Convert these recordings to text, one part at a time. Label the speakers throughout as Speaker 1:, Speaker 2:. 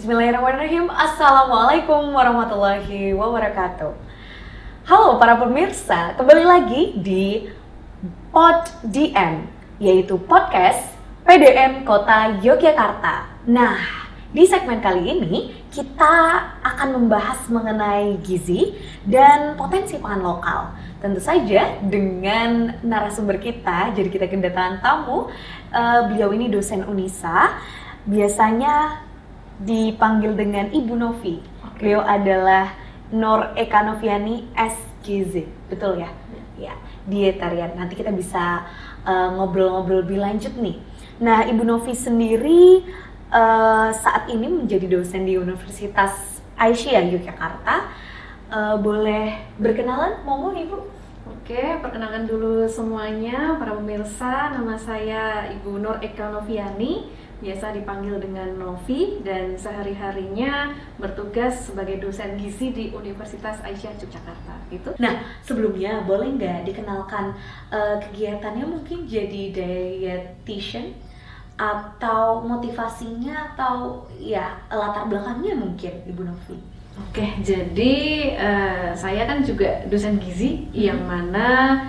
Speaker 1: Bismillahirrahmanirrahim. Assalamualaikum warahmatullahi wabarakatuh. Halo para pemirsa, kembali lagi di PodDM, yaitu podcast PDM Kota Yogyakarta. Nah, di segmen kali ini kita akan membahas mengenai gizi dan potensi pangan lokal. Tentu saja dengan narasumber kita, jadi kita kedatangan tamu. Beliau ini dosen Unisa, biasanya dipanggil dengan Ibu Novi. Beliau adalah Nur Eka Noviani SGZ, betul ya? Ya, dietarian. Nanti kita bisa ngobrol-ngobrol lebih lanjut nih. Nah, Ibu Novi sendiri saat ini menjadi dosen di Universitas Aisyah Yogyakarta. Boleh berkenalan, monggo Ibu?
Speaker 2: Oke, perkenalkan dulu semuanya para pemirsa. Nama saya Ibu Nur Eka Noviani, biasa dipanggil dengan Novi, dan sehari-harinya bertugas sebagai dosen gizi di Universitas Aisyah Yogyakarta. Itu.
Speaker 1: Nah, sebelumnya boleh nggak dikenalkan kegiatannya, mungkin jadi dietitian atau motivasinya atau ya latar belakangnya mungkin Ibu Novi?
Speaker 2: Oke, jadi saya kan juga dosen gizi yang mana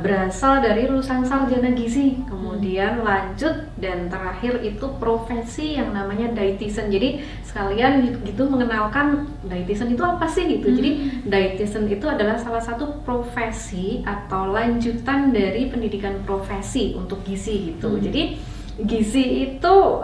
Speaker 2: berasal dari lulusan sarjana gizi, kemudian lanjut dan terakhir itu profesi yang namanya dietitian. Jadi sekalian gitu mengenalkan dietitian itu apa sih gitu. Jadi dietitian itu adalah salah satu profesi atau lanjutan dari pendidikan profesi untuk gizi gitu. Jadi gizi itu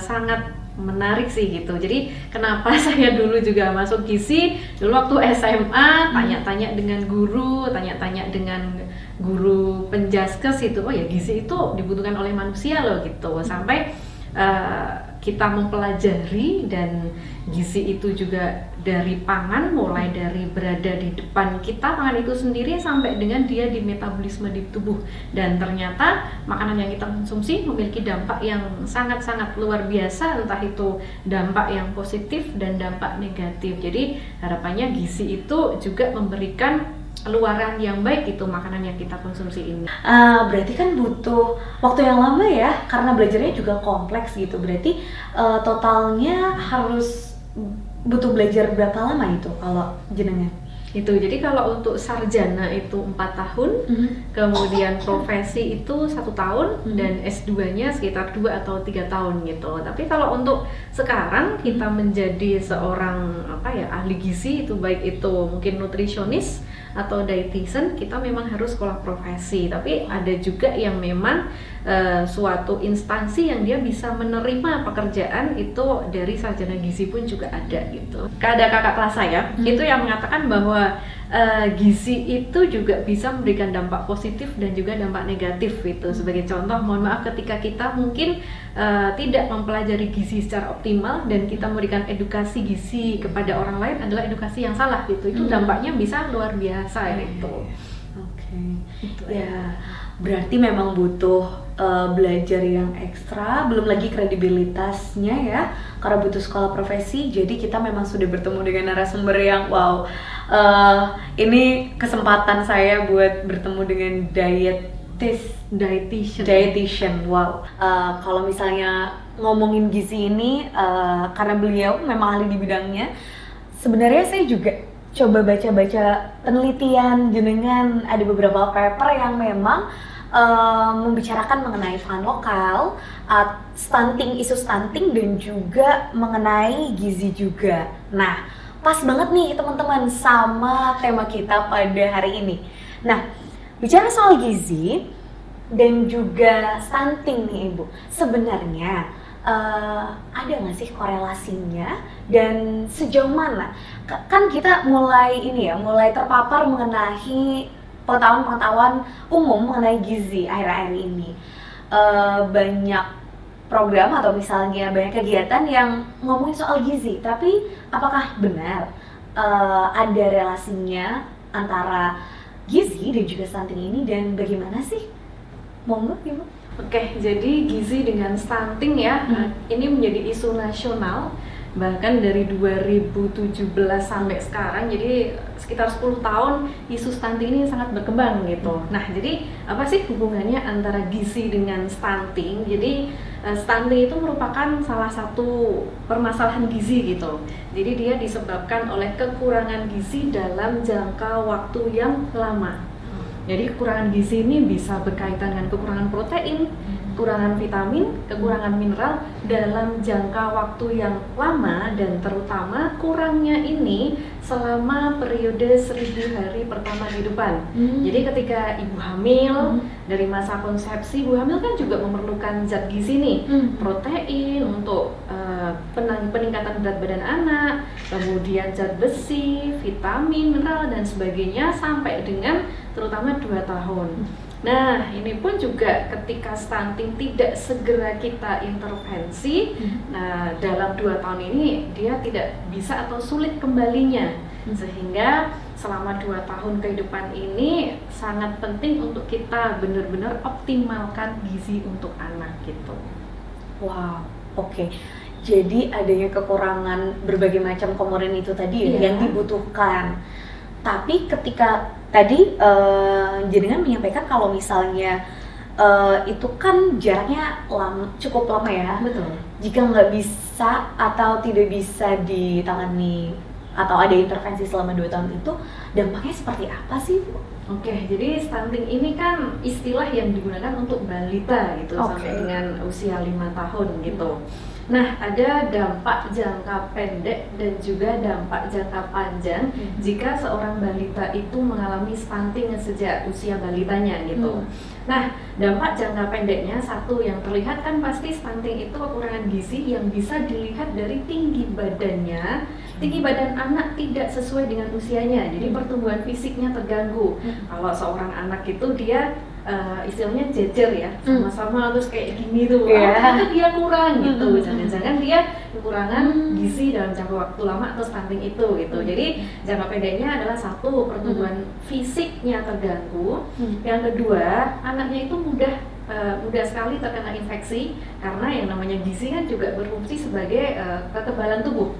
Speaker 2: sangat menarik sih gitu. Jadi kenapa saya dulu juga masuk gizi, dulu waktu SMA tanya-tanya dengan guru, tanya-tanya dengan guru penjaskes itu, oh ya gizi itu dibutuhkan oleh manusia loh gitu. Sampai kita mempelajari, dan gizi itu juga dari pangan, mulai dari berada di depan kita pangan itu sendiri sampai dengan dia di metabolisme di tubuh, dan ternyata makanan yang kita konsumsi memiliki dampak yang sangat-sangat luar biasa, entah itu dampak yang positif dan dampak negatif. Jadi harapannya gizi itu juga memberikan luaran yang baik itu makanan yang kita konsumsi ini.
Speaker 1: Berarti kan butuh waktu yang lama ya, karena belajarnya juga kompleks gitu. Berarti totalnya harus butuh belajar berapa lama itu kalau jenengan?
Speaker 2: Itu jadi kalau untuk sarjana itu 4 tahun, kemudian profesi itu 1 tahun, dan S2-nya sekitar 2 atau 3 tahun gitu. Tapi kalau untuk sekarang kita menjadi seorang ahli gizi, itu baik itu mungkin nutrisionis atau dietitian, kita memang harus sekolah profesi. Tapi ada juga yang memang suatu instansi yang dia bisa menerima pekerjaan itu dari sarjana gizi pun juga ada gitu. Ada kakak kelas saya itu yang mengatakan bahwa gizi itu juga bisa memberikan dampak positif dan juga dampak negatif gitu. Sebagai contoh, mohon maaf ketika kita mungkin tidak mempelajari gizi secara optimal dan kita memberikan edukasi gizi kepada orang lain adalah edukasi yang salah gitu. Itu dampaknya bisa luar biasa gitu.
Speaker 1: Oke. Ya, berarti memang butuh belajar yang ekstra, belum lagi kredibilitasnya ya, karena butuh sekolah profesi. Jadi kita memang sudah bertemu dengan narasumber yang wow, ini kesempatan saya buat bertemu dengan dietitian. Wow. Kalau misalnya ngomongin gizi ini, karena beliau memang ahli di bidangnya, sebenarnya saya juga coba baca-baca penelitian jenengan. Ada beberapa paper yang memang membicarakan mengenai pangan lokal, stunting, isu stunting, dan juga mengenai gizi juga. Nah, pas banget nih teman-teman sama tema kita pada hari ini. Nah, bicara soal gizi dan juga stunting nih Ibu, sebenarnya ada nggak sih korelasinya, dan sejauh mana? Kan kita mulai terpapar mengenai pengetahuan umum mengenai gizi akhir-akhir ini. Banyak program atau misalnya banyak kegiatan yang ngomongin soal gizi, tapi apakah benar ada relasinya antara gizi dan juga stunting ini, dan bagaimana sih? Monggo Ibu.
Speaker 2: Oke, jadi gizi dengan stunting ya, ini menjadi isu nasional bahkan dari 2017 sampai sekarang, jadi sekitar 10 tahun isu stunting ini sangat berkembang gitu. Nah, jadi apa sih hubungannya antara gizi dengan stunting? Jadi stunting itu merupakan salah satu permasalahan gizi gitu. Jadi dia disebabkan oleh kekurangan gizi dalam jangka waktu yang lama. Jadi kekurangan gizi ini bisa berkaitan dengan kekurangan protein, kekurangan vitamin, kekurangan mineral dalam jangka waktu yang lama, dan terutama kurangnya ini selama periode 1000 hari pertama kehidupan. Jadi ketika ibu hamil, dari masa konsepsi, ibu hamil kan juga memerlukan zat gizi nih, protein untuk peningkatan berat badan anak, kemudian zat besi, vitamin, mineral dan sebagainya sampai dengan terutama 2 tahun. Nah, ini pun juga ketika stunting tidak segera kita intervensi, nah dalam 2 tahun ini dia tidak bisa atau sulit kembalinya. Sehingga selama 2 tahun kehidupan ini sangat penting untuk kita benar-benar optimalkan gizi untuk anak gitu.
Speaker 1: Wow, oke. Jadi adanya kekurangan berbagai macam komponen itu tadi ya, yang dibutuhkan. Tapi ketika tadi jenengan menyampaikan kalau misalnya itu kan jaraknya cukup lama ya.
Speaker 2: Betul.
Speaker 1: Jika nggak bisa atau tidak bisa ditangani atau ada intervensi selama 2 tahun itu, dampaknya seperti apa sih, Bu?
Speaker 2: Oke, jadi stunting ini kan istilah yang digunakan untuk balita gitu, sampai dengan usia 5 tahun gitu. Nah, ada dampak jangka pendek dan juga dampak jangka panjang jika seorang balita itu mengalami stunting sejak usia balitanya gitu. Nah, dampak jangka pendeknya, satu yang terlihat kan pasti stunting itu kekurangan gizi yang bisa dilihat dari tinggi badannya. Tinggi badan anak tidak sesuai dengan usianya, jadi pertumbuhan fisiknya terganggu. Kalau seorang anak itu dia istilahnya jejer ya, sama-sama terus kayak gini tuh, ternyata dia kurang gitu. Jangan-jangan dia kekurangan gizi dalam jangka waktu lama atau stunting itu gitu. Jadi jangka pendeknya adalah satu, pertumbuhan fisiknya terganggu. Yang kedua, anaknya itu mudah sekali terkena infeksi, karena yang namanya gizi kan juga berfungsi sebagai kekebalan tubuh.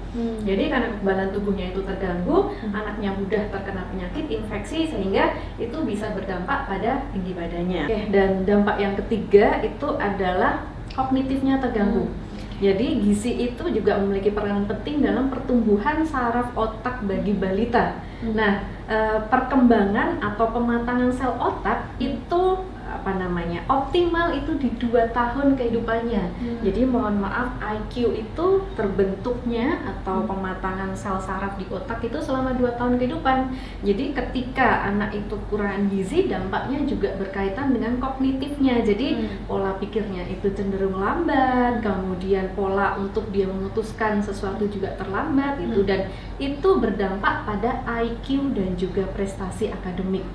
Speaker 2: Jadi karena kekebalan tubuhnya itu terganggu, anaknya mudah terkena penyakit infeksi, sehingga itu bisa berdampak pada tinggi badannya. Dan dampak yang ketiga itu adalah kognitifnya terganggu. Jadi gizi itu juga memiliki peranan penting dalam pertumbuhan saraf otak bagi balita. Nah, perkembangan atau pematangan sel otak itu optimal itu di 2 tahun kehidupannya. Jadi mohon maaf, IQ itu terbentuknya atau pematangan sel saraf di otak itu selama 2 tahun kehidupan. Jadi ketika anak itu kurang gizi, dampaknya juga berkaitan dengan kognitifnya. Jadi pola pikirnya itu cenderung lambat, kemudian pola untuk dia memutuskan sesuatu juga terlambat gitu, dan itu berdampak pada IQ dan juga prestasi akademik.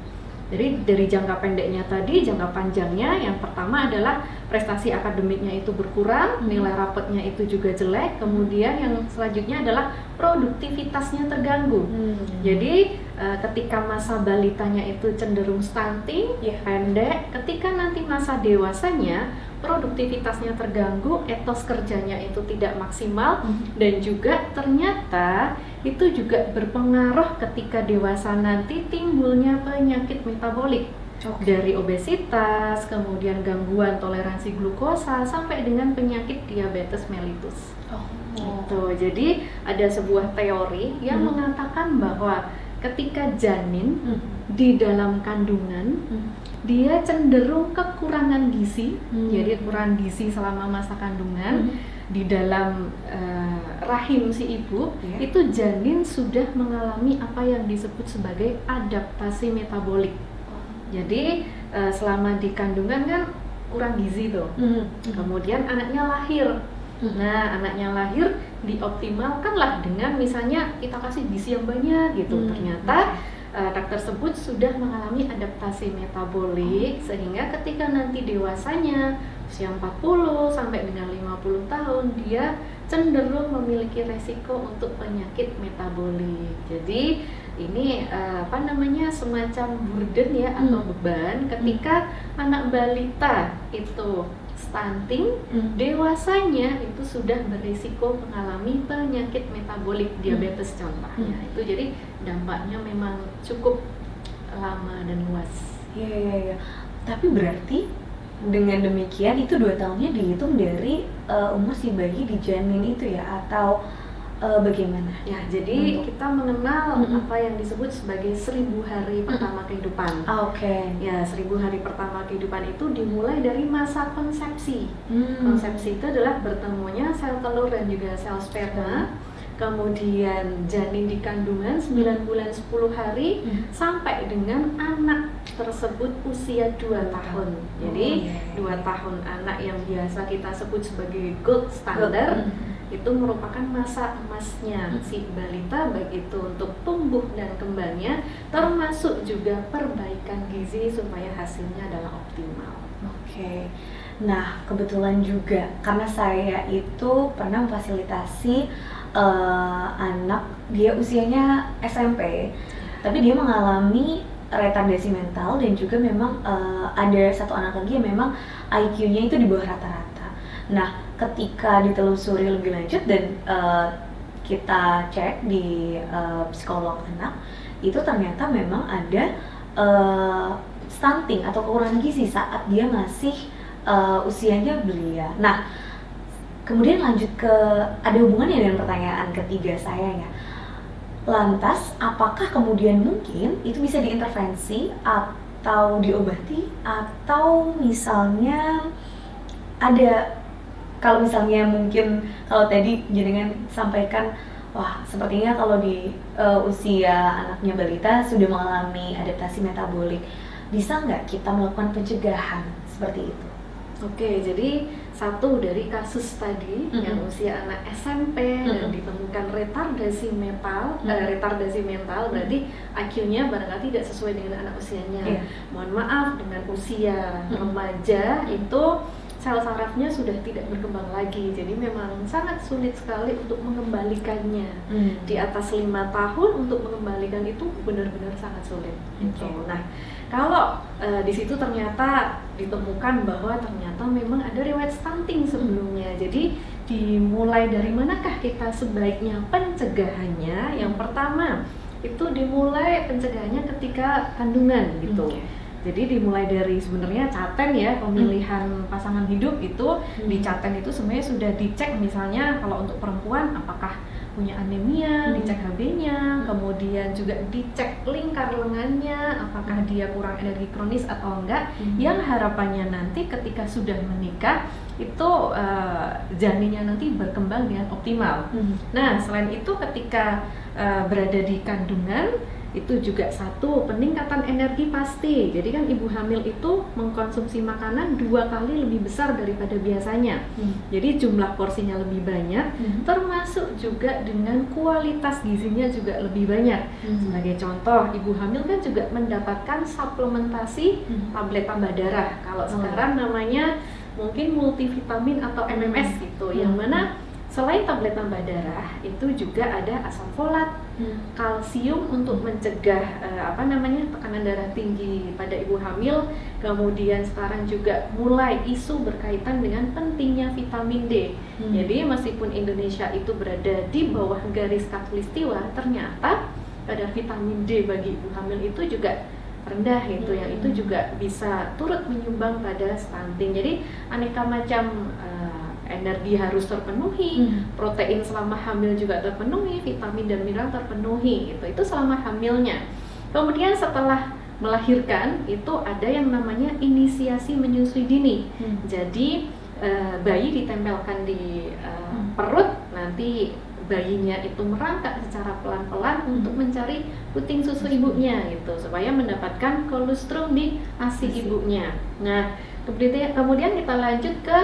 Speaker 2: Jadi dari jangka pendeknya tadi, jangka panjangnya yang pertama adalah prestasi akademiknya itu berkurang, nilai rapotnya itu juga jelek, kemudian yang selanjutnya adalah produktivitasnya terganggu. Jadi ketika masa balitanya itu cenderung stunting, pendek, ketika nanti masa dewasanya produktivitasnya terganggu, etos kerjanya itu tidak maksimal, dan juga ternyata itu juga berpengaruh ketika dewasa nanti timbulnya penyakit metabolik. Dari obesitas, kemudian gangguan toleransi glukosa, sampai dengan penyakit diabetes mellitus. Gitu. Jadi ada sebuah teori yang mengatakan bahwa ketika janin di dalam kandungan, dia cenderung kekurangan gizi, jadi kekurangan gizi selama masa kandungan. Di dalam rahim si ibu, itu janin sudah mengalami apa yang disebut sebagai adaptasi metabolik. Jadi selama di kandungan kan kurang gizi tuh. Kemudian anaknya lahir. Nah, anaknya lahir dioptimalkanlah dengan misalnya kita kasih gizi yang banyak gitu. Ternyata anak tersebut sudah mengalami adaptasi metabolik, sehingga ketika nanti dewasanya usia 40 sampai dengan 50 tahun, dia cenderung memiliki resiko untuk penyakit metabolik. Jadi ini semacam burden ya, atau beban ketika anak balita itu stunting, dewasanya itu sudah berisiko mengalami penyakit metabolik, diabetes contohnya. Itu jadi dampaknya memang cukup lama dan luas.
Speaker 1: Iya. Tapi berarti dengan demikian itu 2 tahunnya dihitung dari umur si bayi di janin itu ya, atau bagaimana?
Speaker 2: Ya, jadi kita mengenal apa yang disebut sebagai 1000 hari pertama kehidupan.
Speaker 1: Oke.
Speaker 2: Ya, 1000 hari pertama kehidupan itu dimulai dari masa konsepsi. Konsepsi itu adalah bertemunya sel telur dan juga sel sperma. Kemudian janin di kandungan 9 bulan 10 hari sampai dengan anak tersebut usia 2 tahun. Jadi 2 tahun anak yang biasa kita sebut sebagai gold standard itu merupakan masa emasnya si balita, baik itu untuk tumbuh dan kembangnya, termasuk juga perbaikan gizi supaya hasilnya adalah optimal.
Speaker 1: Oke. Nah, kebetulan juga karena saya itu pernah memfasilitasi anak, dia usianya SMP, tapi dia mengalami retardasi mental dan juga memang ada satu anak lagi yang memang IQ-nya itu di bawah rata-rata. Nah, ketika ditelusuri lebih lanjut dan kita cek di psikolog anak, itu ternyata memang ada stunting atau kekurangan gizi saat dia masih usianya belia. Nah, kemudian lanjut ke, ada hubungannya dengan pertanyaan ketiga saya ya. Lantas, apakah kemudian mungkin itu bisa diintervensi atau diobati, atau misalnya ada, kalau misalnya mungkin kalau tadi jenengan sampaikan, wah sepertinya kalau di usia anaknya balita sudah mengalami adaptasi metabolik, bisa nggak kita melakukan pencegahan seperti itu?
Speaker 2: Oke, jadi satu dari kasus tadi yang usia anak SMP dan ditemukan retardasi mental, berarti IQ-nya barangkali tidak sesuai dengan anak usianya. Mohon maaf, dengan usia remaja itu sel sarafnya sudah tidak berkembang lagi, jadi memang sangat sulit sekali untuk mengembalikannya. Di atas 5 tahun untuk mengembalikan itu benar-benar sangat sulit. Gitu. Nah, kalau di situ ternyata ditemukan bahwa ternyata memang ada riwayat stunting sebelumnya, jadi dimulai dari manakah kita sebaiknya pencegahannya? Yang pertama itu dimulai pencegahannya ketika kandungan gitu. Jadi dimulai dari sebenarnya caten ya, pemilihan pasangan hidup itu di caten itu sebenarnya sudah dicek, misalnya kalau untuk perempuan apakah punya anemia, dicek HB-nya, kemudian juga dicek lingkar lengannya, apakah dia kurang energi kronis atau enggak, yang harapannya nanti ketika sudah menikah itu janinnya nanti berkembang dengan optimal. Nah, selain itu ketika berada di kandungan itu juga satu, peningkatan energi pasti. Jadi kan ibu hamil itu mengkonsumsi makanan 2 kali lebih besar daripada biasanya. Jadi jumlah porsinya lebih banyak, termasuk juga dengan kualitas gizinya juga lebih banyak. Sebagai contoh, ibu hamil kan juga mendapatkan suplementasi tablet tambah darah. Kalau sekarang namanya mungkin multivitamin atau MMS gitu, yang mana selain tablet tambah darah itu juga ada asam folat, kalsium untuk mencegah tekanan darah tinggi pada ibu hamil. Kemudian sekarang juga mulai isu berkaitan dengan pentingnya vitamin D. Jadi meskipun Indonesia itu berada di bawah garis khatulistiwa, ternyata kadar vitamin D bagi ibu hamil itu juga rendah gitu, yang itu juga bisa turut menyumbang pada stunting. Jadi aneka macam energi harus terpenuhi, protein selama hamil juga terpenuhi, vitamin dan mineral terpenuhi, itu selama hamilnya. Kemudian setelah melahirkan itu ada yang namanya inisiasi menyusui dini. Jadi bayi ditempelkan di perut, nanti bayinya itu merangkak secara pelan-pelan untuk mencari puting susu ibunya gitu, supaya mendapatkan kolostrum di ASI ibunya. Nah, kemudian kita lanjut ke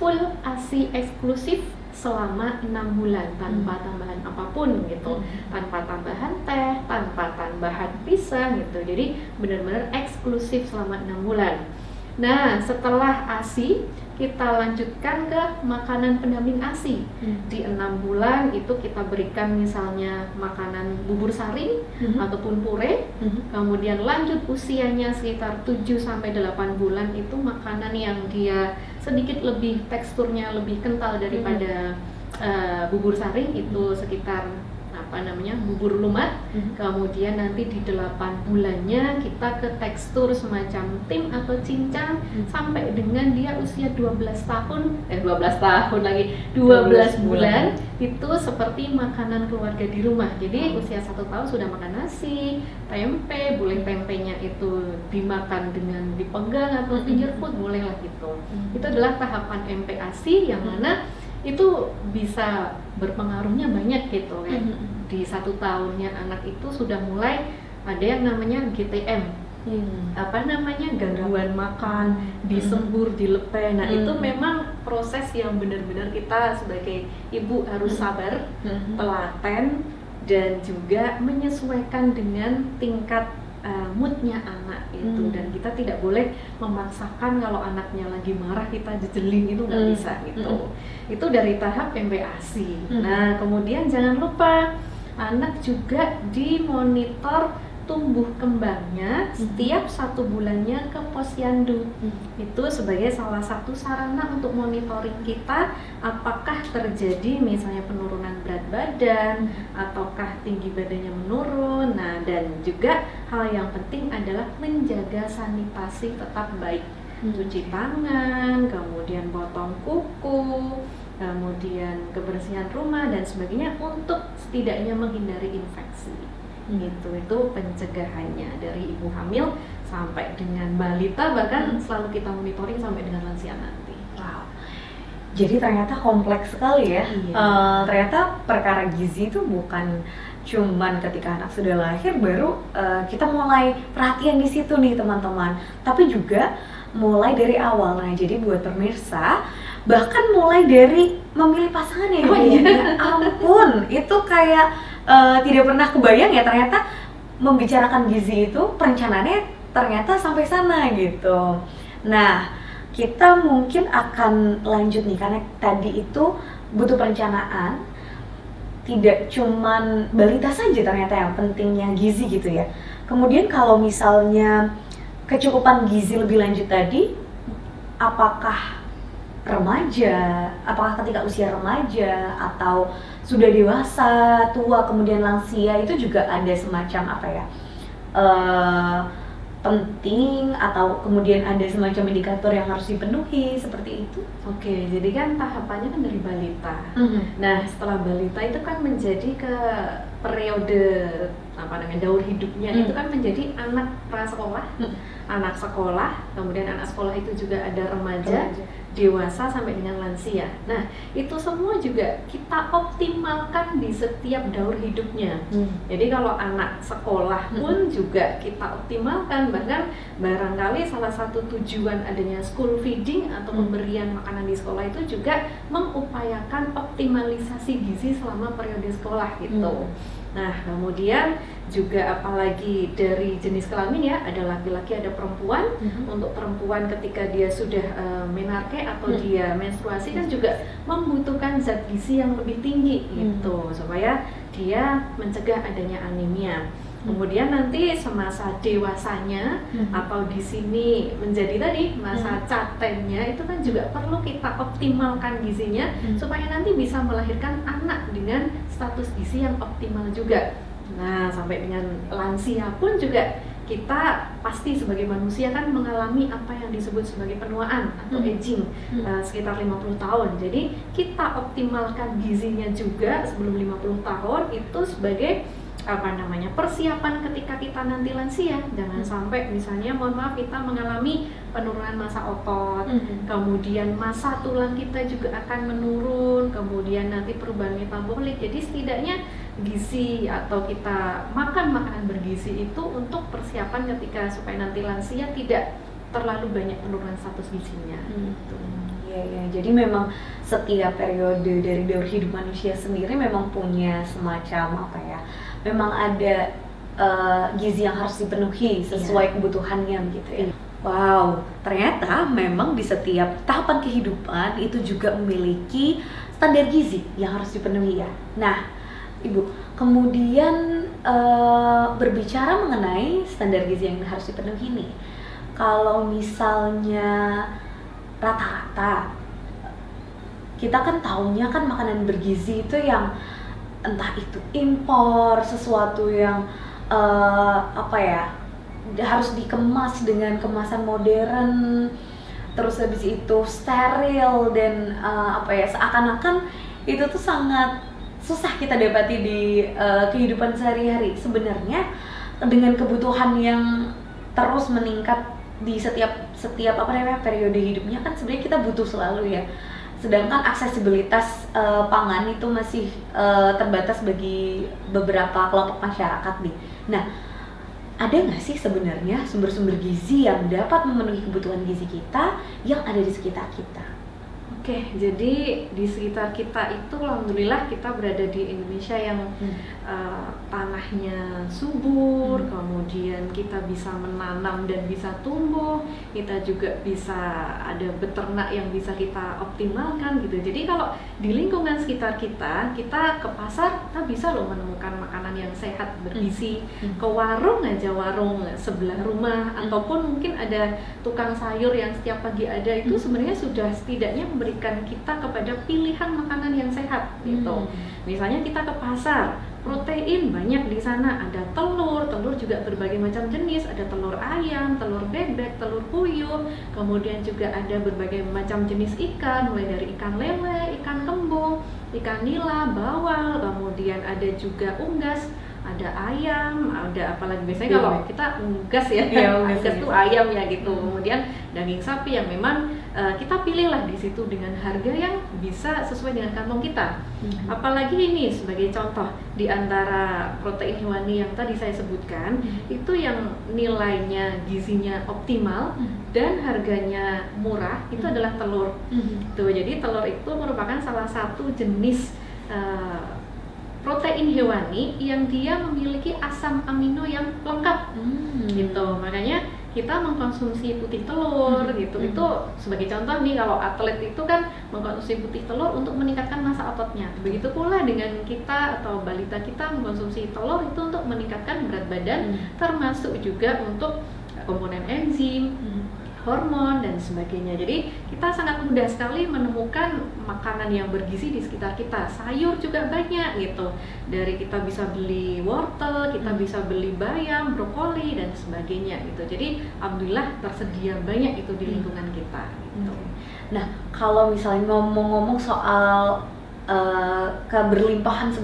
Speaker 2: full ASI eksklusif selama 6 bulan tanpa tambahan apapun gitu, tanpa tambahan teh, tanpa tambahan pisang gitu. Jadi benar-benar eksklusif selama 6 bulan. Nah, setelah ASI kita lanjutkan ke makanan pendamping ASI. Di 6 bulan itu kita berikan misalnya makanan bubur saring ataupun puree. Kemudian lanjut usianya sekitar 7-8 bulan itu makanan yang dia sedikit lebih teksturnya lebih kental daripada bubur saring, itu sekitar bubur lumat. Kemudian nanti di 8 bulannya kita ke tekstur semacam tim atau cincang sampai dengan dia usia 12 bulan itu seperti makanan keluarga di rumah. Jadi usia 1 tahun sudah makan nasi, tempe, boleh tempenya itu dimakan dengan dipegang atau finger food, bolehlah gitu. Itu adalah tahapan MPASI yang mana itu bisa berpengaruhnya banyak gitu kan. Di 1 tahunnya anak itu sudah mulai ada yang namanya GTM, gangguan makan, disembur, dilepe. Nah itu memang proses yang benar-benar kita sebagai ibu harus sabar, telaten, dan juga menyesuaikan dengan tingkat moodnya anak itu. Dan kita tidak boleh memaksakan kalau anaknya lagi marah kita jejeling, itu nggak bisa gitu. Itu dari tahap MPASI. Nah kemudian jangan lupa anak juga dimonitor tumbuh kembangnya setiap 1 bulannya ke posyandu. Itu sebagai salah satu sarana untuk monitoring kita apakah terjadi misalnya penurunan berat badan ataukah tinggi badannya menurun. Nah dan juga hal yang penting adalah menjaga sanitasi tetap baik, cuci tangan, kemudian potong kuku, kemudian kebersihan rumah dan sebagainya untuk setidaknya menghindari infeksi. Itu pencegahannya dari ibu hamil sampai dengan balita, bahkan selalu kita monitoring sampai dengan lansia nanti.
Speaker 1: Wow. Jadi ternyata kompleks sekali ya. Ternyata perkara gizi itu bukan cuman ketika anak sudah lahir baru kita mulai perhatian di situ nih teman-teman, tapi juga mulai dari awal. Nah jadi buat pemirsa, bahkan mulai dari memilih pasangan ya. Ya ampun, itu kayak tidak pernah kebayang ya ternyata membicarakan gizi itu perencanaannya ternyata sampai sana gitu. Nah kita mungkin akan lanjut nih karena tadi itu butuh perencanaan, tidak cuman balita saja ternyata yang pentingnya gizi gitu ya. Kemudian kalau misalnya kecukupan gizi lebih lanjut tadi, apakah remaja, apakah ketika usia remaja atau sudah dewasa, tua, kemudian lansia itu juga ada semacam penting atau kemudian ada semacam indikator yang harus dipenuhi seperti itu?
Speaker 2: Oke, jadi kan tahapannya kan dari balita. Nah setelah balita itu kan menjadi ke periode daur hidupnya itu kan menjadi anak prasekolah, anak sekolah, kemudian anak sekolah itu juga ada remaja, dewasa sampai dengan lansia. Nah itu semua juga kita optimalkan di setiap daur hidupnya. Jadi kalau anak sekolah pun juga kita optimalkan, bahkan barangkali salah satu tujuan adanya school feeding atau pemberian makanan di sekolah itu juga mengupayakan optimalisasi gizi selama periode sekolah gitu. Nah kemudian juga apalagi dari jenis kelamin ya, ada laki-laki ada perempuan. Untuk perempuan ketika dia sudah menarke atau dia menstruasi kan juga membutuhkan zat gizi yang lebih tinggi gitu supaya dia mencegah adanya anemia. Kemudian nanti semasa dewasanya atau di sini menjadi tadi masa catennya itu kan juga perlu kita optimalkan gizinya supaya nanti bisa melahirkan anak dengan status gizi yang optimal juga. Nah sampai dengan lansia pun juga kita pasti sebagai manusia kan mengalami apa yang disebut sebagai penuaan atau aging sekitar 50 tahun. Jadi kita optimalkan gizinya juga sebelum 50 tahun itu sebagai persiapan ketika kita nanti lansia. Jangan sampai misalnya mohon maaf kita mengalami penurunan massa otot, kemudian massa tulang kita juga akan menurun, kemudian nanti perubahan metabolik. Jadi setidaknya gizi atau kita makan makanan bergizi itu untuk persiapan ketika supaya nanti lansia tidak terlalu banyak penurunan status gizinya.
Speaker 1: Ya, jadi memang setiap periode dari daur hidup manusia sendiri memang punya semacam memang ada gizi yang harus dipenuhi sesuai kebutuhannya gitu ya. Wow, ternyata memang di setiap tahapan kehidupan itu juga memiliki standar gizi yang harus dipenuhi ya. Nah, Ibu, kemudian berbicara mengenai standar gizi yang harus dipenuhi nih. Kalau misalnya rata-rata, kita kan taunya kan makanan bergizi itu yang entah itu impor, sesuatu yang harus dikemas dengan kemasan modern, terus habis itu steril dan seakan-akan itu tuh sangat susah kita dapati di kehidupan sehari-hari. Sebenarnya dengan kebutuhan yang terus meningkat di setiap periode hidupnya kan sebenarnya kita butuh selalu ya. Sedangkan aksesibilitas pangan itu masih terbatas bagi beberapa kelompok masyarakat nih. Nah, ada nggak sih sebenarnya sumber-sumber gizi yang dapat memenuhi kebutuhan gizi kita yang ada di sekitar kita?
Speaker 2: Oke, jadi di sekitar kita itu alhamdulillah kita berada di Indonesia yang tanahnya subur, kemudian kita bisa menanam dan bisa tumbuh, kita juga bisa ada beternak yang bisa kita optimalkan gitu. Jadi kalau di lingkungan sekitar kita ke pasar, kita bisa loh menemukan makanan yang sehat, bergizi. Ke warung aja, warung sebelah rumah, ataupun mungkin ada tukang sayur yang setiap pagi ada, itu sebenarnya sudah setidaknya memberikan kita kepada pilihan makanan yang sehat gitu. Misalnya kita ke pasar, protein banyak di sana, ada telur juga berbagai macam jenis, ada telur ayam, telur bebek, telur puyuh, kemudian juga ada berbagai macam jenis ikan, mulai dari ikan lele, ikan kembung, ikan nila, bawal, kemudian ada juga unggas, ada ayam, ada apalagi biasanya kalau kita unggas ya, unggas itu ayam ya gitu. Kemudian daging sapi yang memang kita pilihlah di situ dengan harga yang bisa sesuai dengan kantong kita. Apalagi ini sebagai contoh di antara protein hewani yang tadi saya sebutkan, itu yang nilainya gizinya optimal dan harganya murah, itu adalah telur. Tuh, jadi telur itu merupakan salah satu jenis protein hewani yang dia memiliki asam amino yang lengkap gitu. Makanya kita mengkonsumsi putih telur gitu. Itu sebagai contoh nih, kalau atlet itu kan mengkonsumsi putih telur untuk meningkatkan massa ototnya. Begitu pula dengan kita atau balita kita mengkonsumsi telur itu untuk meningkatkan berat badan, termasuk juga untuk komponen enzim, hormon dan sebagainya. Jadi kita sangat mudah sekali menemukan makanan yang bergizi di sekitar kita. Sayur juga banyak gitu. Dari kita bisa beli wortel, kita bisa beli bayam, brokoli dan sebagainya gitu. Jadi alhamdulillah tersedia banyak itu di lingkungan kita gitu.
Speaker 1: Nah, kalau misalnya ngomong-ngomong soal keberlimpahan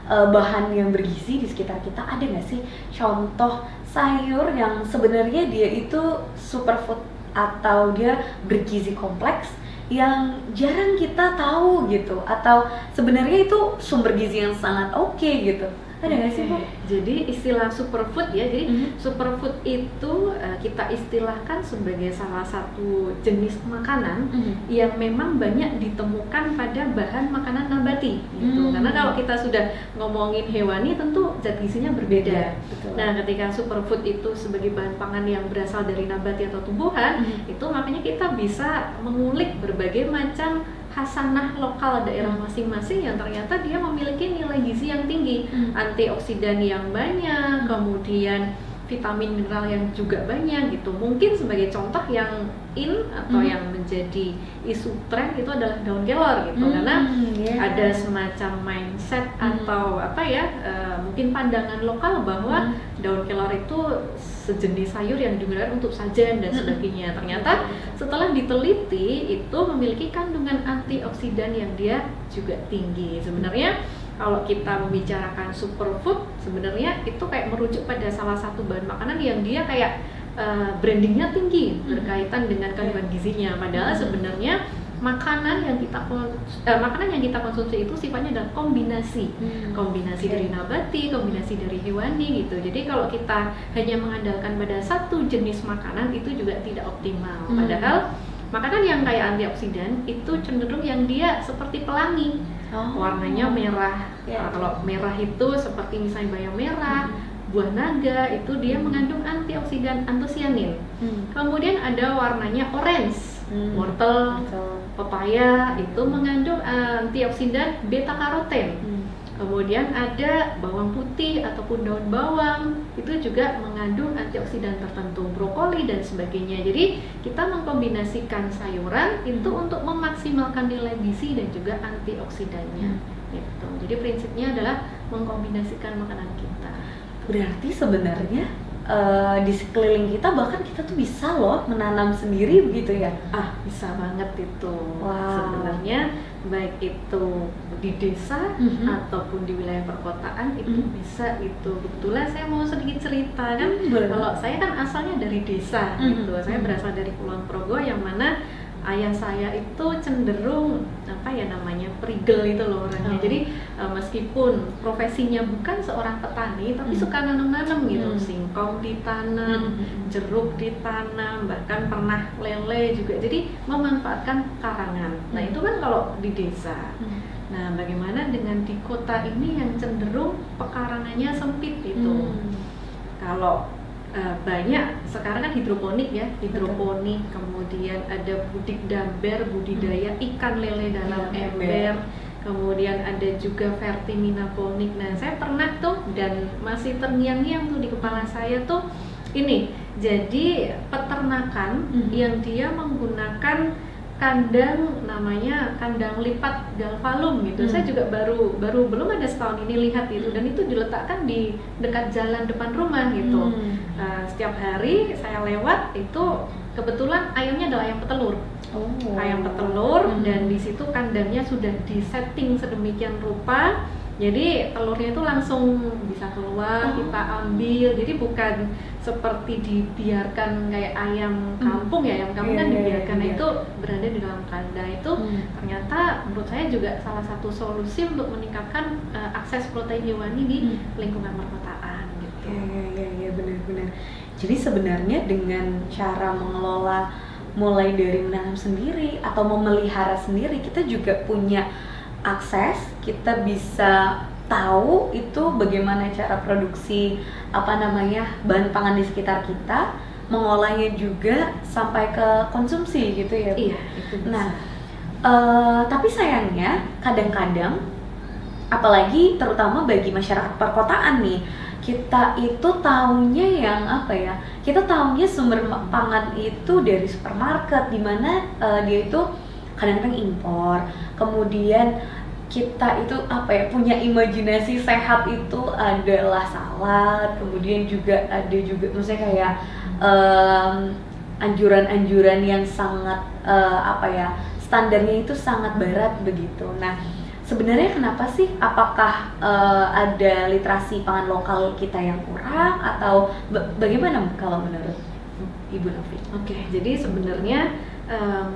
Speaker 1: bahan yang bergizi di sekitar kita, ada nggak sih contoh sayur yang sebenarnya dia itu superfood atau dia bergizi kompleks yang jarang kita tahu gitu, atau sebenarnya itu sumber gizi yang sangat oke gitu? Ada nggak sih, Bu?
Speaker 2: Jadi istilah superfood ya, jadi superfood itu kita istilahkan sebagai salah satu jenis makanan yang memang banyak ditemukan pada bahan makanan nabati gitu. Karena kalau kita sudah ngomongin hewani tentu zat gizinya berbeda.
Speaker 1: Betul.
Speaker 2: Nah, ketika superfood itu sebagai bahan pangan yang berasal dari nabati atau tumbuhan, itu makanya kita bisa mengulik berbagai macam khasanah lokal daerah masing-masing yang ternyata dia memiliki nilai gizi yang tinggi, antioksidan yang banyak, kemudian vitamin mineral yang juga banyak gitu. Mungkin sebagai contoh yang atau yang menjadi isu tren itu adalah daun kelor gitu, karena ada semacam mindset atau mungkin pandangan lokal bahwa daun kelor itu sejenis sayur yang digunakan untuk sajian dan sebagainya. Ternyata setelah diteliti itu memiliki kandungan antioksidan yang dia juga tinggi. Sebenarnya kalau kita membicarakan superfood, sebenarnya itu kayak merujuk pada salah satu bahan makanan yang dia kayak brandingnya tinggi berkaitan dengan kandungan gizinya. Padahal sebenarnya makanan yang kita konsumsi itu sifatnya adalah kombinasi dari nabati, kombinasi dari hewani gitu. Jadi kalau kita hanya mengandalkan pada satu jenis makanan itu juga tidak optimal. Padahal makanan yang kaya antioksidan itu cenderung yang dia seperti pelangi, warnanya merah Kalau merah itu seperti misalnya bayam merah, buah naga itu dia mengandung antioksidan antosianin. Kemudian ada warnanya orange, wortel, pepaya itu mengandung antioksidan beta karoten. Kemudian ada bawang putih ataupun daun bawang itu juga mengandung antioksidan tertentu, brokoli dan sebagainya. Jadi kita mengkombinasikan sayuran itu untuk memaksimalkan nilai gizi dan juga antioksidannya. Gitu. Jadi prinsipnya adalah mengkombinasikan makanan kita.
Speaker 1: Berarti sebenarnya di sekeliling kita bahkan kita tuh bisa loh menanam sendiri begitu ya?
Speaker 2: Bisa banget itu.
Speaker 1: Wow.
Speaker 2: Sebenarnya baik itu di desa ataupun di wilayah perkotaan itu bisa itu. Kebetulan saya mau sedikit cerita kan. Kalau saya kan asalnya dari desa gitu. Saya berasal dari Kulon Progo yang mana ayah saya itu cenderung perigel itu loh orangnya. Jadi meskipun profesinya bukan seorang petani tapi suka nanam-nanam gitu. Singkong ditanam, jeruk ditanam, bahkan pernah lele juga. Jadi memanfaatkan karangan. Nah, itu kan kalau di desa. Nah, bagaimana dengan di kota ini yang cenderung pekarangannya sempit itu. Kalau banyak sekarang kan hidroponik ya, hidroponik, kemudian ada budik damber, budidaya ikan lele dalam ember, kemudian ada juga vertiminaponik. Nah, saya pernah tuh dan masih terngiang-ngiang tuh di kepala saya tuh ini, jadi peternakan yang dia menggunakan kandang, namanya kandang lipat galvalum gitu. Saya juga baru belum ada setahun ini lihat itu, dan itu diletakkan di dekat jalan depan rumah gitu. Setiap hari saya lewat itu kebetulan ayamnya adalah ayam petelur. Ayam petelur, dan di situ kandangnya sudah disetting sedemikian rupa. Jadi telurnya itu langsung bisa keluar, kita ambil. Jadi bukan seperti dibiarkan kayak ayam kampung ya, ayam kampung kan dibiarkan. Itu berada di dalam kandang itu ternyata menurut saya juga salah satu solusi untuk meningkatkan akses protein hewani di lingkungan perkotaan gitu.
Speaker 1: Iya benar-benar. Jadi sebenarnya dengan cara mengelola mulai dari menanam sendiri atau memelihara sendiri, kita juga punya akses, kita bisa tahu itu bagaimana cara produksi bahan pangan di sekitar kita, mengolahnya juga sampai ke konsumsi gitu ya.
Speaker 2: Iya, itu bisa.
Speaker 1: Nah, tapi sayangnya kadang-kadang, apalagi terutama bagi masyarakat perkotaan nih, kita itu taunya yang kita taunya sumber pangan itu dari supermarket, dimana dia itu kadang-kadang impor. Kemudian kita itu punya imajinasi sehat itu adalah salad. Kemudian juga ada maksudnya kayak anjuran-anjuran yang sangat standarnya itu sangat barat begitu. Nah, sebenarnya kenapa sih? Apakah ada literasi pangan lokal kita yang kurang atau bagaimana kalau menurut Ibu Novi?
Speaker 2: Oke, jadi sebenarnya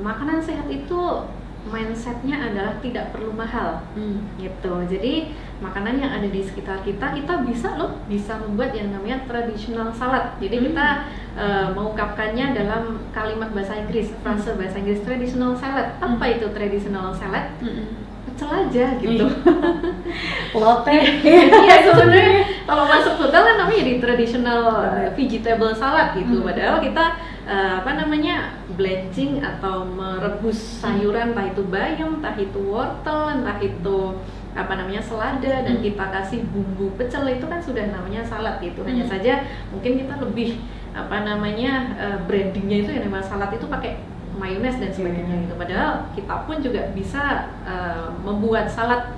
Speaker 2: makanan sehat itu mindsetnya adalah tidak perlu mahal gitu. Jadi makanan yang ada di sekitar kita bisa membuat yang namanya traditional salad. Jadi kita mengungkapkannya dalam kalimat bahasa Inggris, frase bahasa Inggris traditional salad. Apa itu traditional salad? Pecel aja gitu.
Speaker 1: Lotte.
Speaker 2: Iya, sebenarnya kalau masuk hotel kan namanya di traditional vegetable salad gitu. Padahal kita blanching atau merebus sayuran, entah itu bayam, entah itu wortel, entah itu selada, dan kita kasih bumbu pecel, itu kan sudah namanya salad gitu. Hanya saja mungkin kita lebih brandingnya itu yang namanya salad itu pakai mayones dan sebagainya gitu. Padahal kita pun juga bisa membuat salad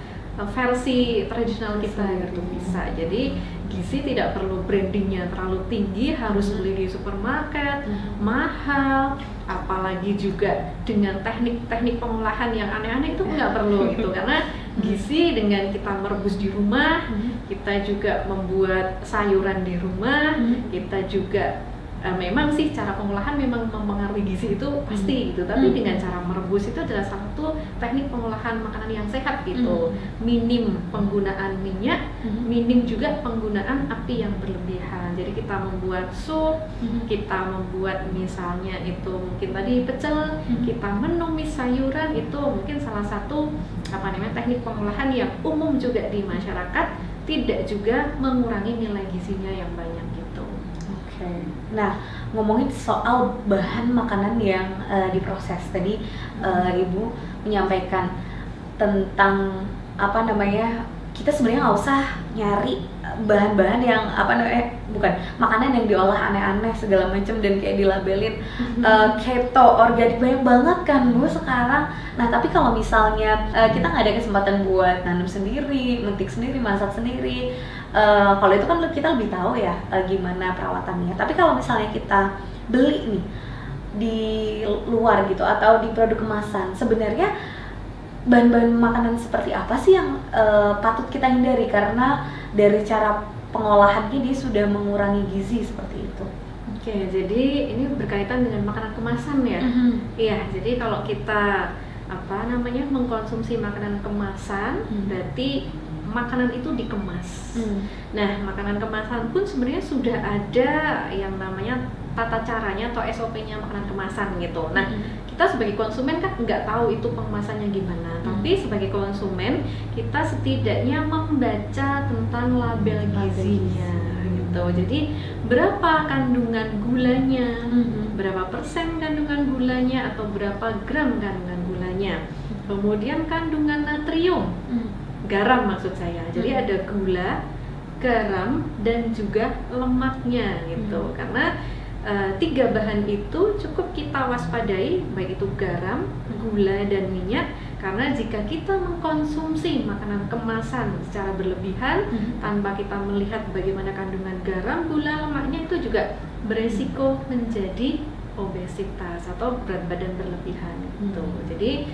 Speaker 2: versi tradisional kita gitu, bisa. Jadi gizi tidak perlu brandingnya terlalu tinggi, harus beli di supermarket, mahal, apalagi juga dengan teknik-teknik pengolahan yang aneh-aneh itu nggak perlu gitu. Karena gizi dengan kita merebus di rumah, kita juga membuat sayuran di rumah, kita juga memang sih cara pengolahan memang mempengaruhi gizi itu pasti gitu, tapi dengan cara merebus itu adalah salah satu teknik pengolahan makanan yang sehat gitu. Minim penggunaan minyak, minim juga penggunaan api yang berlebihan. Jadi kita membuat sup, kita membuat misalnya itu mungkin tadi pecel, kita menumis sayuran, itu mungkin salah satu teknik pengolahan yang umum juga di masyarakat, tidak juga mengurangi nilai gizinya yang banyak gitu.
Speaker 1: Oke. Nah, ngomongin soal bahan makanan yang diproses tadi, Ibu menyampaikan tentang kita sebenarnya nggak usah nyari bahan-bahan yang makanan yang diolah aneh-aneh segala macam dan kayak dilabelin keto, organik, banyak banget kan Bu sekarang. Nah tapi kalau misalnya kita nggak ada kesempatan buat nanam sendiri, metik sendiri, masak sendiri, kalau itu kan kita lebih tahu ya gimana perawatannya. Tapi kalau misalnya kita beli nih di luar gitu atau di produk kemasan, sebenarnya bahan-bahan makanan seperti apa sih yang patut kita hindari karena dari cara pengolahannya dia sudah mengurangi gizi seperti itu?
Speaker 2: Oke, jadi ini berkaitan dengan makanan kemasan ya. Iya, jadi kalau kita mengkonsumsi makanan kemasan, berarti makanan itu dikemas. Nah, makanan kemasan pun sebenarnya sudah ada yang namanya tata caranya atau SOP-nya makanan kemasan gitu. Nah, kita sebagai konsumen kan nggak tahu itu pengemasannya gimana, tapi sebagai konsumen kita setidaknya membaca tentang label gizinya gitu. Jadi berapa kandungan gulanya, berapa persen kandungan gulanya atau berapa gram kandungan gulanya, kemudian kandungan natrium, garam maksud saya. Jadi ada gula, garam dan juga lemaknya gitu. Karena 3 bahan itu cukup kita waspadai, baik itu garam, gula, dan minyak. Karena jika kita mengkonsumsi makanan kemasan secara berlebihan tanpa kita melihat bagaimana kandungan garam, gula, lemaknya, itu juga beresiko menjadi obesitas atau berat badan berlebihan gitu. Jadi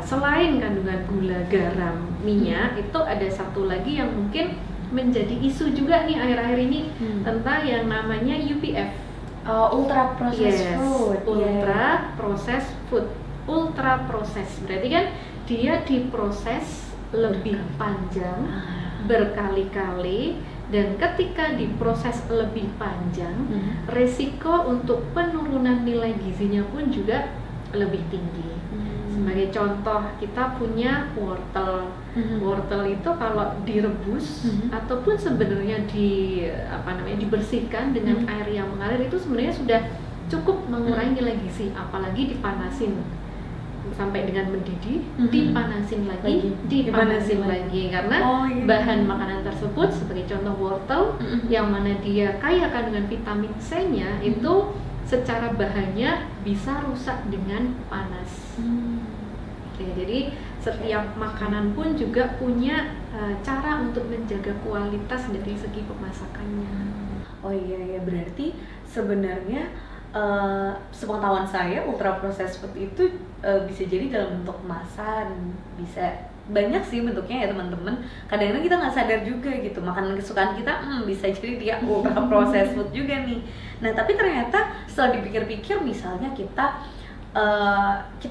Speaker 2: selain kandungan gula, garam, minyak, itu ada satu lagi yang mungkin menjadi isu juga nih akhir-akhir ini tentang yang namanya UPF.
Speaker 1: Ultra processed food.
Speaker 2: Ultra processed food. Ultra processed berarti kan dia diproses lebih panjang, berkali-kali, dan ketika diproses lebih panjang, resiko untuk penurunan nilai gizinya pun juga lebih tinggi. Sebagai contoh, kita punya wortel. Wortel itu kalau direbus ataupun sebenarnya dibersihkan dengan air yang mengalir, itu sebenarnya sudah cukup mengurangi nilai gizi, apalagi dipanasin sampai dengan mendidih, dipanasin lagi, karena bahan makanan tersebut sebagai contoh wortel yang mana dia kaya kandungan vitamin C-nya itu secara bahannya bisa rusak dengan panas. Oke, jadi setiap makanan pun juga punya cara untuk menjaga kualitas dari segi pemasakannya.
Speaker 1: Oh iya, berarti sebenarnya sepengetahuan saya ultra processed food itu bisa jadi dalam bentuk kemasan, bisa banyak sih bentuknya ya teman-teman. Kadang-kadang kita nggak sadar juga gitu, makanan kesukaan kita bisa jadi dia ultra processed food juga nih. Nah tapi ternyata setelah dipikir-pikir, misalnya kita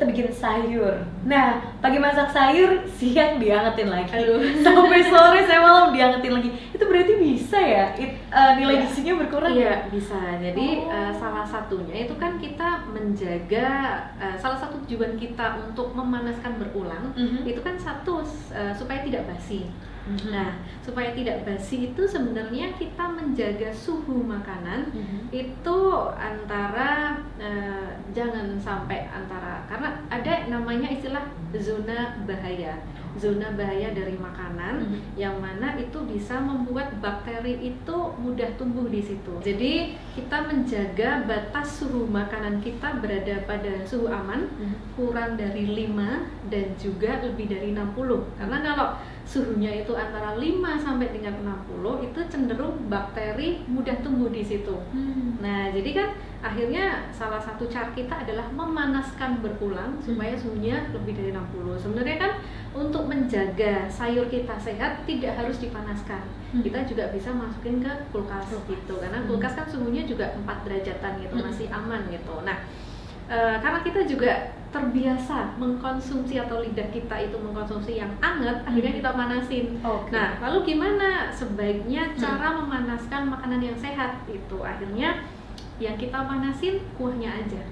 Speaker 1: bikin sayur. Nah, pagi masak sayur, siang diangetin lagi. Sampai sore saya malam diangetin lagi. Itu berarti bisa ya? Nilai gizinya berkurang?
Speaker 2: Iya, bisa. Jadi salah satunya itu kan kita menjaga, salah satu tujuan kita untuk memanaskan berulang, itu kan supaya tidak basi. Nah, supaya tidak basi itu sebenarnya kita menjaga suhu makanan itu antara karena ada namanya istilah zona bahaya dari makanan yang mana itu bisa membuat bakteri itu mudah tumbuh di situ. Jadi kita menjaga batas suhu makanan kita berada pada suhu aman, kurang dari 5 dan juga lebih dari 60. Karena kalau suhunya itu antara 5 sampai dengan 60 itu cenderung bakteri mudah tumbuh di situ. Nah, jadi kan akhirnya salah satu cara kita adalah memanaskan berulang supaya suhunya lebih dari 60. Sebenarnya kan untuk menjaga sayur kita sehat tidak harus dipanaskan. Kita juga bisa masukin ke kulkas gitu. Karena kulkas kan suhunya juga 4 derajatan gitu, masih aman gitu. Nah, karena kita juga terbiasa mengkonsumsi atau lidah kita itu mengkonsumsi yang hangat, akhirnya kita panasin. Nah, lalu gimana sebaiknya cara memanaskan makanan yang sehat itu? Akhirnya yang kita panasin kuahnya aja.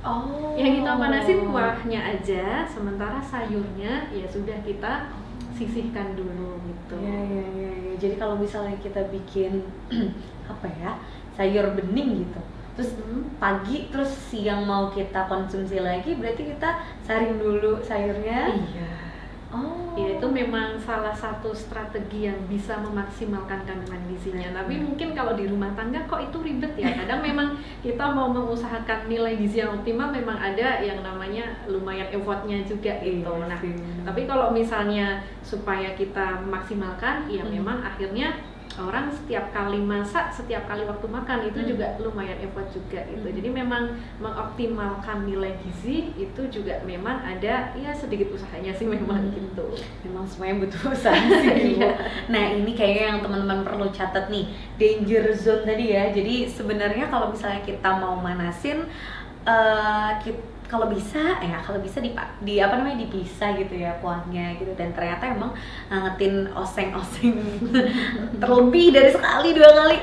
Speaker 1: Oh.
Speaker 2: Yang kita panasin kuahnya aja, sementara sayurnya ya sudah kita sisihkan dulu gitu.
Speaker 1: Ya. Jadi kalau misalnya kita bikin apa ya, sayur bening gitu, terus pagi terus siang mau kita konsumsi lagi, berarti kita saring dulu sayurnya.
Speaker 2: Iya.
Speaker 1: Oh.
Speaker 2: Ya itu memang salah satu strategi yang bisa memaksimalkan kandungan gizinya. Tapi mungkin kalau di rumah tangga kok itu ribet ya. Kadang memang kita mau mengusahakan nilai gizi yang optimal, memang ada yang namanya lumayan effortnya juga gitu. Nah, tapi kalau misalnya supaya kita memaksimalkan, ya memang akhirnya orang setiap kali masak, setiap kali waktu makan itu juga lumayan effort juga gitu. Jadi memang mengoptimalkan nilai gizi itu juga memang ada ya sedikit usahanya sih memang gitu.
Speaker 1: Memang semuanya butuh usaha sih Bu. Nah ini kayaknya yang teman-teman perlu catat nih, danger zone tadi ya. Jadi sebenarnya kalau misalnya kita mau manasin, kalau bisa di apa namanya, dipisah gitu ya kuahnya gitu, dan ternyata emang ngangetin oseng-oseng terlebih dari sekali 2 kali,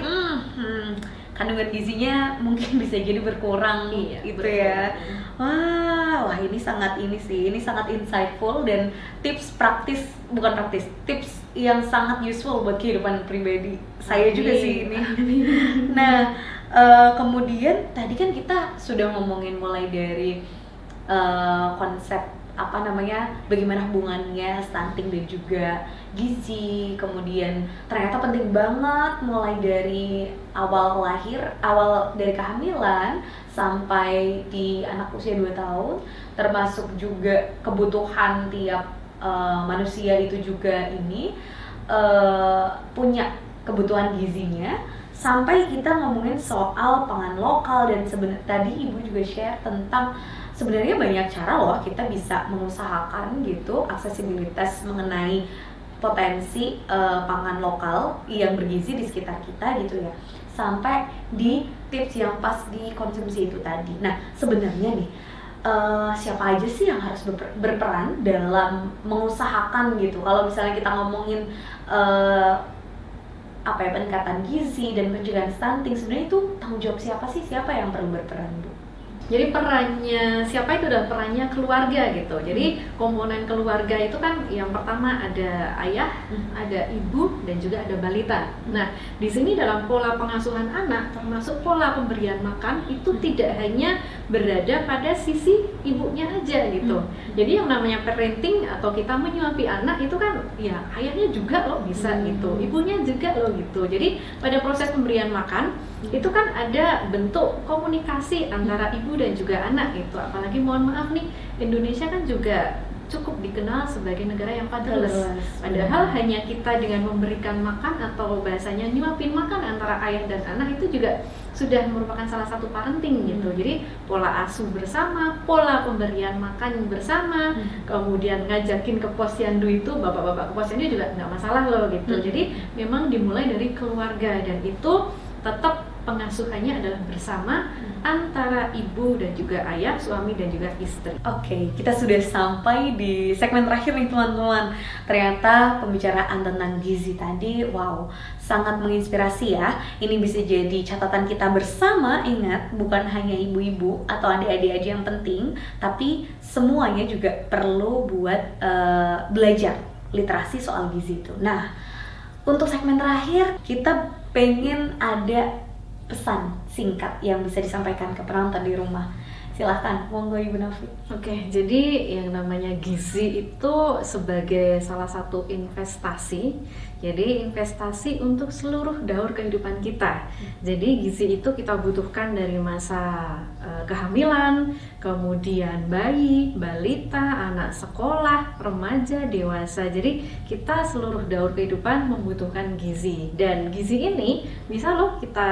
Speaker 1: kandungan gizinya mungkin bisa jadi berkurang gitu ya. Wah ini sangat insightful dan tips yang sangat useful buat kehidupan pribadi saya juga sih ini. Nah kemudian tadi kan kita sudah ngomongin mulai dari konsep apa namanya, bagaimana hubungannya stunting dan juga gizi, kemudian ternyata penting banget mulai dari awal dari kehamilan sampai di anak usia 2 tahun, termasuk juga kebutuhan tiap manusia itu juga ini punya kebutuhan gizinya, sampai kita ngomongin soal pangan lokal. Dan sebenarnya tadi Ibu juga share tentang sebenarnya banyak cara loh kita bisa mengusahakan gitu aksesibilitas mengenai potensi pangan lokal yang bergizi di sekitar kita gitu ya, sampai di tips yang pas dikonsumsi itu tadi. Nah sebenarnya nih siapa aja sih yang harus berperan dalam mengusahakan gitu, kalau misalnya kita ngomongin peningkatan gizi dan pencegahan stunting, sebenarnya itu tanggung jawab siapa yang perlu berperan Bu?
Speaker 2: Jadi perannya siapa itu adalah perannya keluarga gitu. Jadi komponen keluarga itu kan yang pertama ada ayah, ada ibu, dan juga ada balita. Nah, di sini dalam pola pengasuhan anak termasuk pola pemberian makan itu tidak hanya berada pada sisi ibunya aja gitu. Jadi yang namanya parenting atau kita menyuapi anak itu kan ya ayahnya juga loh bisa gitu, ibunya juga loh gitu. Jadi pada proses pemberian makan itu kan ada bentuk komunikasi antara ibu dan juga anak gitu. Apalagi mohon maaf nih, Indonesia kan juga cukup dikenal sebagai negara yang fatherless. Padahal hanya kita dengan memberikan makan atau bahasanya nyuapin makan antara ayah dan anak itu juga sudah merupakan salah satu parenting gitu. Jadi pola asuh bersama, pola pemberian makan bersama, kemudian ngajakin ke posyandu itu, bapak-bapak ke posyandu juga nggak masalah loh gitu. Jadi memang dimulai dari keluarga, dan itu tetap pengasuhannya adalah bersama antara ibu dan juga ayah, suami dan juga istri.
Speaker 1: Oke, kita sudah sampai di segmen terakhir nih teman-teman. Ternyata pembicaraan tentang gizi tadi, wow, sangat menginspirasi ya. Ini bisa jadi catatan kita bersama. Ingat, bukan hanya ibu-ibu atau adik-adik aja yang penting, tapi semuanya juga perlu buat belajar literasi soal gizi itu. Nah, untuk segmen terakhir kita pengen ada pesan singkat yang bisa disampaikan ke penonton di rumah. Silahkan, monggo Ibu Novi.
Speaker 2: Oke, jadi yang namanya gizi itu sebagai salah satu investasi. Jadi investasi untuk seluruh daur kehidupan kita. Jadi gizi itu kita butuhkan dari masa kehamilan, kemudian bayi, balita, anak sekolah, remaja, dewasa. Jadi kita seluruh daur kehidupan membutuhkan gizi. Dan gizi ini bisa loh kita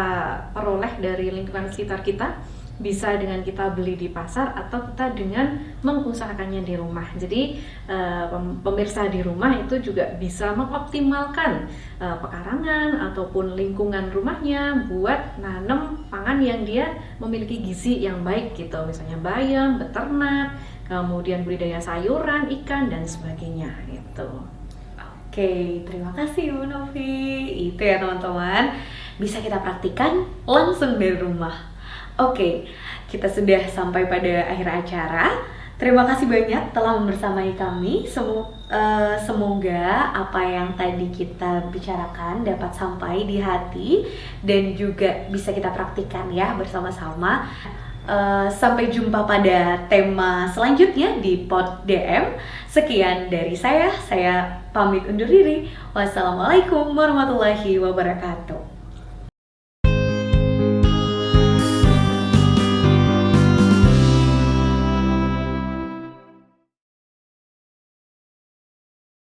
Speaker 2: peroleh dari lingkungan sekitar kita. Bisa dengan kita beli di pasar atau kita dengan mengusahakannya di rumah. Jadi pemirsa di rumah itu juga bisa mengoptimalkan pekarangan ataupun lingkungan rumahnya buat nanam pangan yang dia memiliki gizi yang baik gitu. Misalnya bayam, beternak, kemudian budidaya sayuran, ikan, dan sebagainya gitu.
Speaker 1: Oke, terima kasih Bu Novi. Itu ya teman-teman, bisa kita praktikan langsung dari rumah. Oke, kita sudah sampai pada akhir acara. Terima kasih banyak telah membersamai kami. Semoga apa yang tadi kita bicarakan dapat sampai di hati dan juga bisa kita praktikkan ya bersama-sama. Sampai jumpa pada tema selanjutnya di Pod DM. Sekian dari saya pamit undur diri. Wassalamualaikum warahmatullahi wabarakatuh.